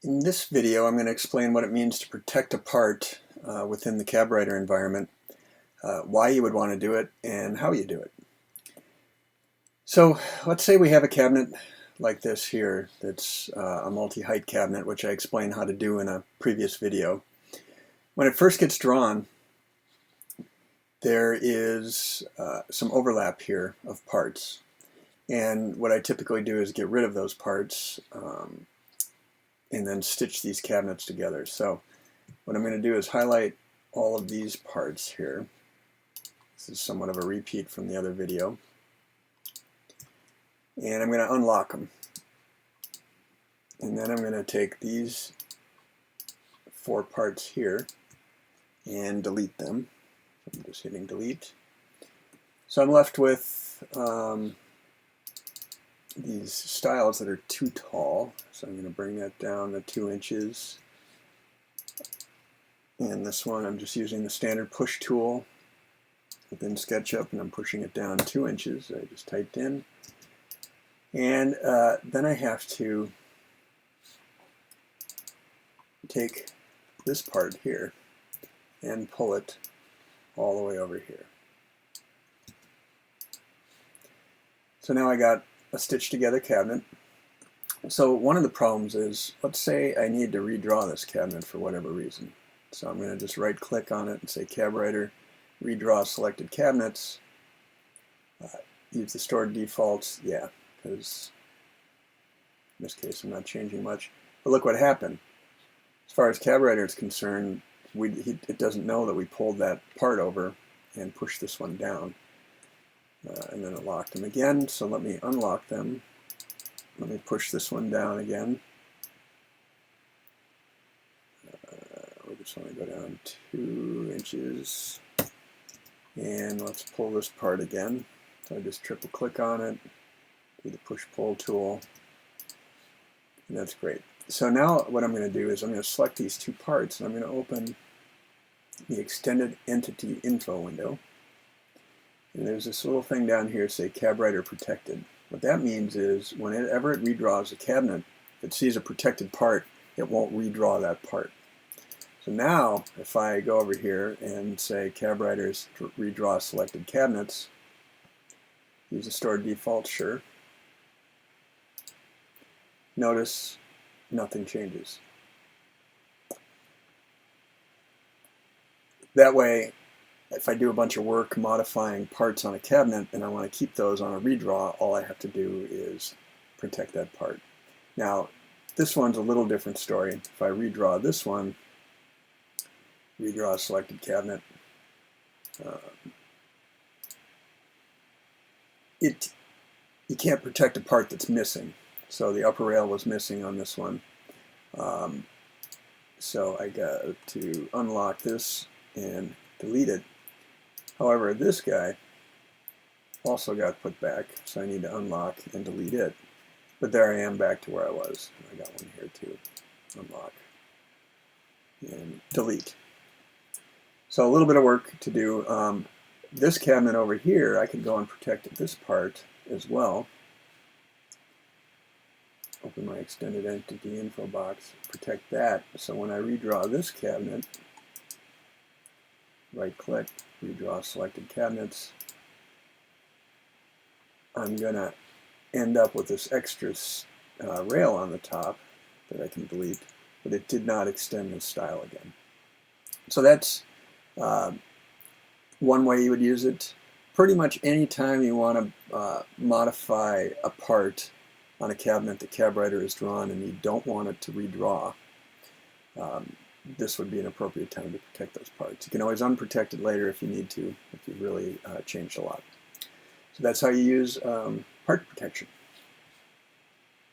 In this video, I'm going to explain what it means to protect a part within the CabWriter environment, why you would want to do it, and how you do it. So let's say we have a cabinet like this here that's a multi-height cabinet, which I explained how to do in a previous video. When it first gets drawn, there is some overlap here of parts. And what I typically do is get rid of those parts and then stitch these cabinets together. So what I'm going to do is highlight all of these parts here. This is somewhat of a repeat from the other video. And I'm going to unlock them. And then I'm going to take these 4 parts here and delete them. I'm just hitting delete. So I'm left with these styles that are too tall. So I'm going to bring that down to 2 inches. And this one I'm just using the standard push tool within SketchUp, and I'm pushing it down 2 inches. I just typed in. And then I have to take this part here and pull it all the way over here. So now I got a stitched together cabinet. So one of the problems is, let's say I need to redraw this cabinet for whatever reason. So I'm going to just right click on it and say CabWriter, redraw selected cabinets, use the stored defaults, yeah, because in this case I'm not changing much. But look what happened. As far as CabWriter is concerned, it doesn't know that we pulled that part over and pushed this one down. And then it locked them again, so let me unlock them. Let me push this one down again. We just want to go down 2 inches. And let's pull this part again. So I just triple click on it, do the push-pull tool, and that's great. So now what I'm going to do is I'm going to select these 2 parts, and I'm going to open the Extended Entity Info window. And there's this little thing down here, say CabWriter Protected. What that means is whenever it redraws a cabinet, if it sees a protected part, it won't redraw that part. So now, if I go over here and say CabWriter's redraw selected cabinets, use the stored default, sure. Notice nothing changes. That way, if I do a bunch of work modifying parts on a cabinet and I want to keep those on a redraw, all I have to do is protect that part. Now, this one's a little different story. If I redraw this one, redraw a selected cabinet, you can't protect a part that's missing. So the upper rail was missing on this one. So I got to unlock this and delete it. However, this guy also got put back, so I need to unlock and delete it. But there I am back to where I was. I got one here too. Unlock and delete. So a little bit of work to do. This cabinet over here, I could go and protect this part as well. Open my Extended Entity Info box, protect that. So when I redraw this cabinet, right click, redraw selected cabinets, I'm going to end up with this extra rail on the top that I can delete, but it did not extend the style again. So that's one way you would use it. Pretty much any time you want to modify a part on a cabinet that CabWriter has drawn and you don't want it to redraw, this would be an appropriate time to protect those parts. You can always unprotect it later if you need to, if you've really changed a lot. So that's how you use part protection.